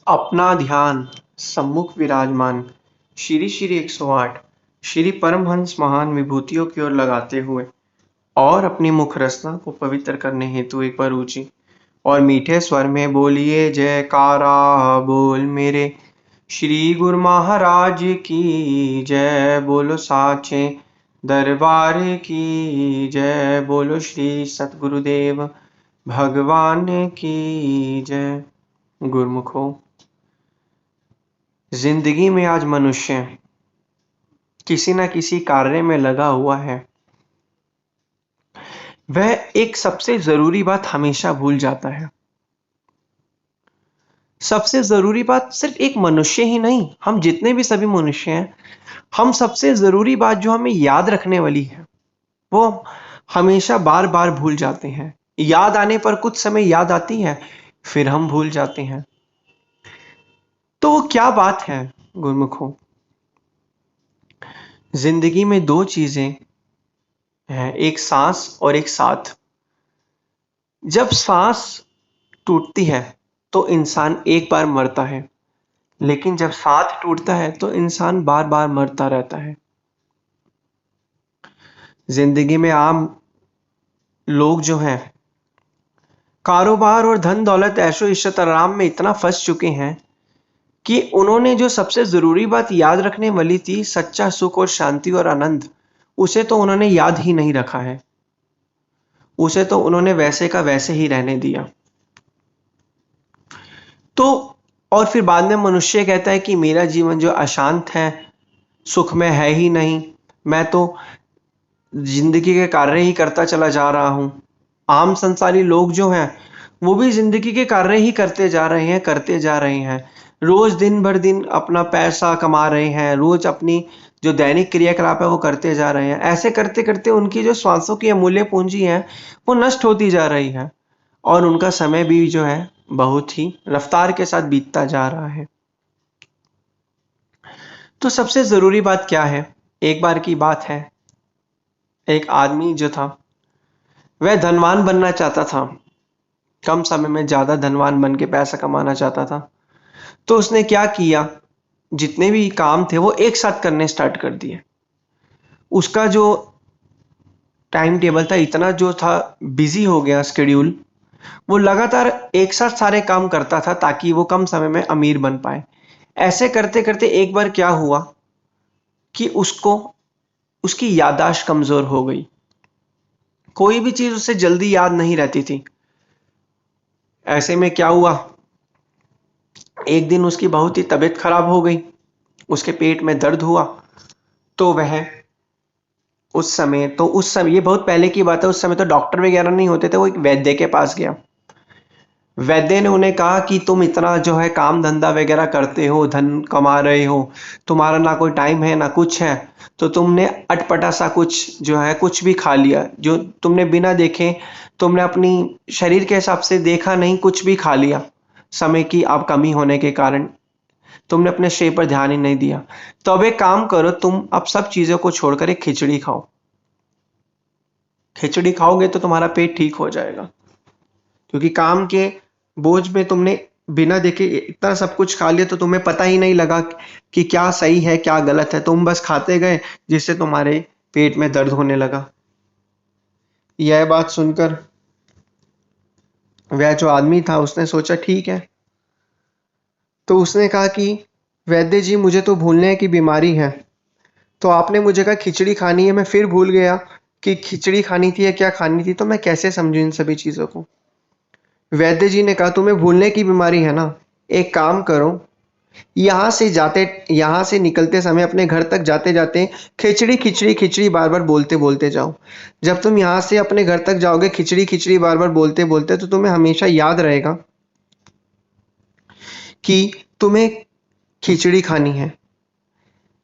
अपना ध्यान सम्मुख विराजमान श्री श्री 108 श्री परमहंस महान विभूतियों की ओर लगाते हुए और अपनी मुख रसना को पवित्र करने हेतु एक बार ऊंची और मीठे स्वर में बोलिए जयकारा बोल मेरे श्री गुरु महाराज की जय। बोलो साचे दरबार की जय। बोलो श्री सतगुरुदेव भगवान की जय। गुरुमुखो, जिंदगी में आज मनुष्य किसी न किसी कार्य में लगा हुआ है। वह एक सबसे जरूरी बात हमेशा भूल जाता है। सबसे जरूरी बात सिर्फ एक मनुष्य ही नहीं, हम जितने भी सभी मनुष्य हैं, हम सबसे जरूरी बात जो हमें याद रखने वाली है वो हमेशा बार बार भूल जाते हैं। याद आने पर कुछ समय याद आती है, फिर हम भूल जाते हैं। तो वो क्या बात है गुरुमुखों? जिंदगी में दो चीजें हैं, एक सांस और एक साथ। जब सांस टूटती है तो इंसान एक बार मरता है, लेकिन जब साथ टूटता है तो इंसान बार बार मरता रहता है। जिंदगी में आम लोग जो हैं कारोबार और धन दौलत ऐशो इश्शत आराम में इतना फंस चुके हैं कि उन्होंने जो सबसे जरूरी बात याद रखने वाली थी, सच्चा सुख और शांति और आनंद, उसे तो उन्होंने याद ही नहीं रखा है। उसे तो उन्होंने वैसे का वैसे ही रहने दिया। तो और फिर बाद में मनुष्य कहता है कि मेरा जीवन जो अशांत है, सुख में है ही नहीं, मैं तो जिंदगी के कार्य ही करता चला जा रहा हूं। आम संसारी लोग जो हैं वो भी जिंदगी के कार्य ही करते जा रहे हैं, करते जा रहे हैं। रोज दिन भर दिन अपना पैसा कमा रहे हैं, रोज अपनी जो दैनिक क्रियाकलाप है वो करते जा रहे हैं। ऐसे करते करते उनकी जो श्वासों की अमूल्य पूंजी है वो नष्ट होती जा रही है और उनका समय भी जो है बहुत ही रफ्तार के साथ बीतता जा रहा है। तो सबसे जरूरी बात क्या है? एक बार की बात है, एक आदमी जो था वह धनवान बनना चाहता था। कम समय में ज्यादा धनवान बन के पैसा कमाना चाहता था। तो उसने क्या किया, जितने भी काम थे वो एक साथ करने स्टार्ट कर दिए। उसका जो टाइम टेबल था, इतना जो था बिजी हो गया शेड्यूल, वो लगातार एक साथ सारे काम करता था ताकि वो कम समय में अमीर बन पाए। ऐसे करते करते एक बार क्या हुआ कि उसको उसकी याददाश्त कमजोर हो गई। कोई भी चीज उसे जल्दी याद नहीं रहती थी। ऐसे में क्या हुआ, एक दिन उसकी बहुत ही तबीयत खराब हो गई, उसके पेट में दर्द हुआ। तो वह उस समय ये बहुत पहले की बात है, उस समय तो डॉक्टर वगैरह नहीं होते थे। वो एक वैद्य के पास गया। वैद्य ने उन्हें कहा कि तुम इतना जो है काम धंधा वगैरह करते हो, धन कमा रहे हो, तुम्हारा ना कोई टाइम है ना कुछ है, तो तुमने अटपटा सा कुछ जो है कुछ भी खा लिया, जो तुमने बिना देखे, तुमने अपनी शरीर के हिसाब से देखा नहीं, कुछ भी खा लिया। समय की अब कमी होने के कारण तुमने अपने शरीर पर ध्यान ही नहीं दिया। तो अब एक काम करो, तुम अब सब चीजों को छोड़कर एक खिचड़ी खाओ। खिचड़ी खाओगे तो तुम्हारा पेट ठीक हो जाएगा, क्योंकि काम के बोझ में तुमने बिना देखे इतना सब कुछ खा लिया तो तुम्हें पता ही नहीं लगा कि क्या सही है क्या गलत है। तुम बस खाते गए, जिससे तुम्हारे पेट में दर्द होने लगा। यह बात सुनकर वह जो आदमी था उसने सोचा ठीक है। तो उसने कहा कि वैद्य जी, मुझे तो भूलने की बीमारी है, तो आपने मुझे कहा खिचड़ी खानी है, मैं फिर भूल गया कि खिचड़ी खानी थी या क्या खानी थी, तो मैं कैसे समझूं इन सभी चीजों को। वैद्य जी ने कहा तुम्हें भूलने की बीमारी है ना, एक काम करो, यहाँ से निकलते समय अपने घर तक जाते जाते खिचड़ी खिचड़ी खिचड़ी बार बार बोलते बोलते जाओ। जब तुम यहाँ से अपने घर तक जाओगे खिचड़ी खिचड़ी बार बार बोलते बोलते, तो तुम्हें हमेशा याद रहेगा कि तुम्हें खिचड़ी खानी है।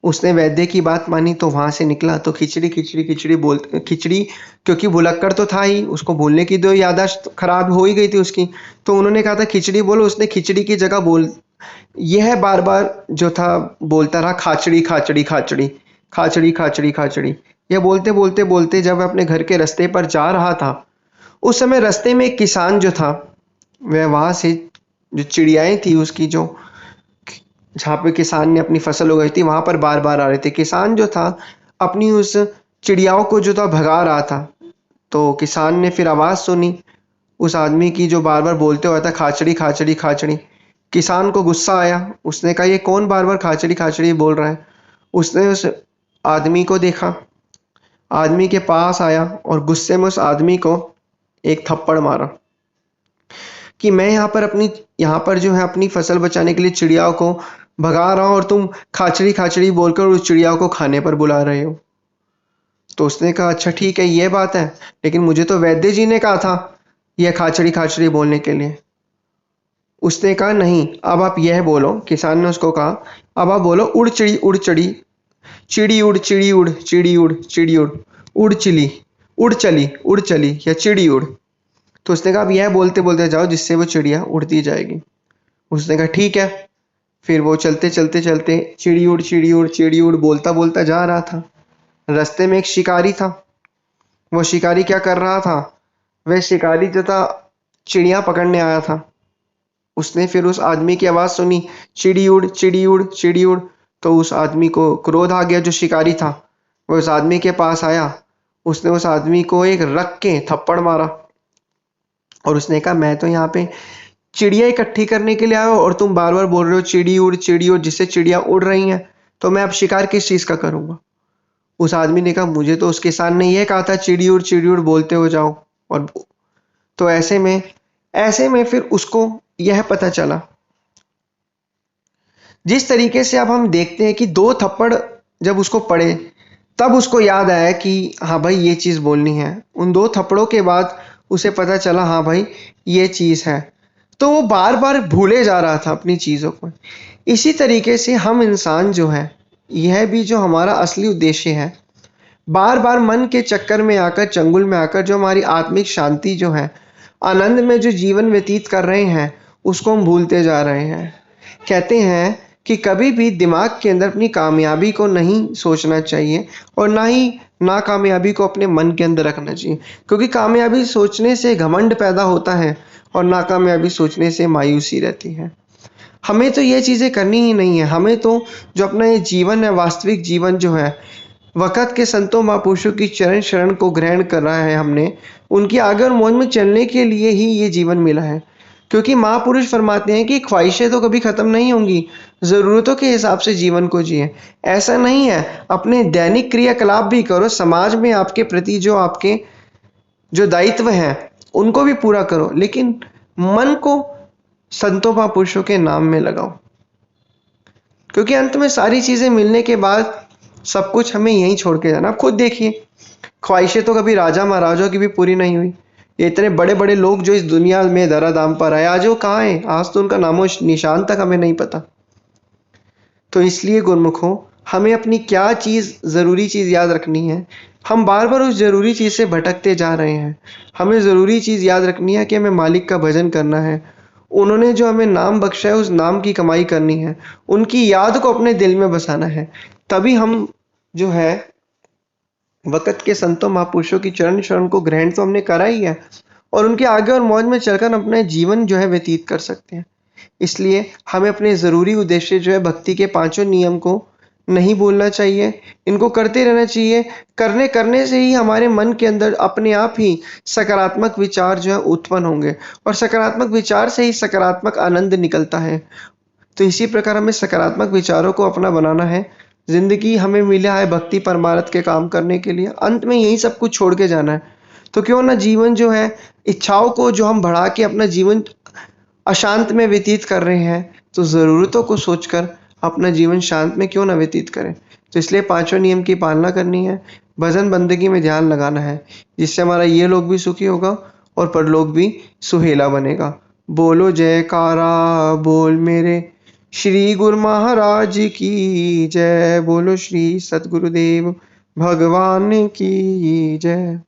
उसने वैद्य की बात मानी तो वहां से निकला तो खिचड़ी खिचड़ी खिचड़ी बोल खिचड़ी, क्योंकि भुलक्कड़ तो था ही, उसको भूलने की तो याददाश्त खराब हो ही गई थी उसकी। तो उन्होंने कहा था खिचड़ी बोलो, उसने खिचड़ी की जगह यह बार बार जो था बोलता रहा खाचड़ी खाचड़ी खाचड़ी खाचड़ी खाचड़ी खाचड़ी। यह बोलते बोलते बोलते जब वह अपने घर के रास्ते पर जा रहा था, उस समय रास्ते में एक किसान जो था वह वहां से जो चिड़ियाएं थी उसकी जो जहाँ पे किसान ने अपनी फसल उगाई थी वहां पर बार बार आ रहे थे। किसान जो था अपनी उस चिड़ियाओं को जो था भगा रहा था। तो किसान ने फिर आवाज सुनी उस आदमी की जो बार बार बोलते हुआ था खाचड़ी खाचड़ी खाचड़ी। किसान को गुस्सा आया, उसने कहा ये कौन बार बार खाचड़ी खाचड़ी बोल रहा है। उसने उस आदमी को देखा, आदमी के पास आया और गुस्से में उस आदमी को एक थप्पड़ मारा कि मैं यहाँ पर जो है अपनी फसल बचाने के लिए चिड़ियाओं को भगा रहा हूँ और तुम खाचड़ी खाचड़ी बोलकर उस चिड़ियाओं को खाने पर बुला रहे हो। तो उसने कहा अच्छा ठीक है ये बात है, लेकिन मुझे तो वैद्य जी ने कहा था यह खाचड़ी खाचड़ी बोलने के लिए। उसने कहा नहीं, अब आप यह बोलो। किसान ने उसको कहा अब आप बोलो उड़ चिड़ी उड़ चढ़ी, चिड़ी उड़ चिड़ी उड़ चिड़ी उड़ चिड़ी उड़ चिली उड़ चली उड़ चली या चिड़ी उड़। तो उसने कहा अब यह बोलते बोलते जाओ जिससे वो चिड़िया उड़ती जाएगी। उसने कहा ठीक है। फिर वो चलते चलते चलते चिड़ी उड़ चिड़ी उड़ चिड़ी उड़ बोलता बोलता जा रहा था। रास्ते में एक शिकारी था। वो शिकारी क्या कर रहा था, वह शिकारी जो था चिड़िया पकड़ने आया था। उसने फिर उस आदमी की आवाज सुनी चिड़ी उड़ चिड़ी उड़ चिड़ी उड़। तो उस आदमी को क्रोध आ गया जो शिकारी था। वो उस आदमी के पास आया, उसने उस आदमी को एक रख के थप्पड़ मारा और उसने कहा मैं तो यहाँ पे चिड़िया इकट्ठी करने के लिए आया हूँ और तुम बार बार बोल रहे हो चिड़ी उड़ जिससे चिड़िया उड़ रही हैं, तो मैं अब शिकार किस चीज का करूंगा। उस आदमी ने कहा मुझे तो उस किसान ने यह कहा था चिड़ी उड़ बोलते हो जाओ। और तो ऐसे में फिर उसको यह पता चला, जिस तरीके से अब हम देखते हैं कि दो थप्पड़ जब उसको पड़े तब उसको याद आया कि हाँ भाई ये चीज़ बोलनी है। उन दो थप्पड़ों के बाद उसे पता चला हाँ भाई ये चीज़ है। तो वो बार बार भूले जा रहा था अपनी चीज़ों को। इसी तरीके से हम इंसान जो है, यह भी जो हमारा असली उद्देश्य है, बार बार मन के चक्कर में आकर चंगुल में आकर जो हमारी आत्मिक शांति जो है, आनंद में जो जीवन व्यतीत कर रहे हैं, उसको हम भूलते जा रहे हैं। कहते हैं कि कभी भी दिमाग के अंदर अपनी कामयाबी को नहीं सोचना चाहिए और ना ही नाकामयाबी को अपने मन के अंदर रखना चाहिए, क्योंकि कामयाबी सोचने से घमंड पैदा होता है और नाकामयाबी सोचने से मायूसी रहती है। हमें तो ये चीज़ें करनी ही नहीं है। हमें तो जो अपना ये जीवन है, वास्तविक जीवन जो है, वक़्त के संतों महापुरुषों की चरण शरण को ग्रहण करा है हमने, उनकी आगे और मौज में चलने के लिए ही ये जीवन मिला है। क्योंकि महापुरुष फरमाते हैं कि ख्वाहिशें तो कभी ख़त्म नहीं होंगी, ज़रूरतों के हिसाब से जीवन को जिए। ऐसा नहीं है, अपने दैनिक क्रियाकलाप भी करो, समाज में आपके प्रति जो आपके जो दायित्व हैं उनको भी पूरा करो, लेकिन मन को संतों महापुरुषों के नाम में लगाओ। क्योंकि अंत में सारी चीज़ें मिलने के बाद सब कुछ हमें यहीं छोड़ के जाना। आप खुद देखिए, ख्वाहिशें तो कभी राजा महाराजाओं की भी पूरी नहीं हुई। ये इतने बड़े बड़े लोग जो इस दुनिया में धराधाम पर आए, आज वो कहाँ हैं? आज तो उनका नामो निशान तक हमें नहीं पता। तो इसलिए गुरमुखों, हमें अपनी क्या चीज़ ज़रूरी चीज़ याद रखनी है। हम बार बार उस ज़रूरी चीज़ से भटकते जा रहे हैं। हमें ज़रूरी चीज़ याद रखनी है कि हमें मालिक का भजन करना है। उन्होंने जो हमें नाम बख्शा है उस नाम की कमाई करनी है, उनकी याद को अपने दिल में बसाना है। तभी हम जो है वक़्त के संतों महापुरुषों की चरण शरण को ग्रहण तो हमने करा ही है और उनके आगे और मौज में चलकर अपना जीवन जो है व्यतीत कर सकते हैं। इसलिए हमें अपने ज़रूरी उद्देश्य जो है भक्ति के पांचों नियम को नहीं भूलना चाहिए, इनको करते रहना चाहिए। करने करने से ही हमारे मन के अंदर अपने आप ही सकारात्मक विचार जो है उत्पन्न होंगे और सकारात्मक विचार से ही सकारात्मक आनंद निकलता है। तो इसी प्रकार हमें सकारात्मक विचारों को अपना बनाना है। ज़िंदगी हमें मिला है भक्ति परमार्थ के काम करने के लिए, अंत में यही सब कुछ छोड़ के जाना है। तो क्यों ना जीवन जो है, इच्छाओं को जो हम बढ़ा के अपना जीवन अशांत में व्यतीत कर रहे हैं, तो ज़रूरतों को सोचकर अपना जीवन शांत में क्यों ना व्यतीत करें। तो इसलिए पांचों नियम की पालना करनी है, भजन बंदगी में ध्यान लगाना है, जिससे हमारा ये लोक भी सुखी होगा और परलोक भी सुहेला बनेगा। बोलो जयकारा बोल मेरे श्री गुरु महाराज की जय। बोलो श्री सतगुरुदेव भगवान की जय।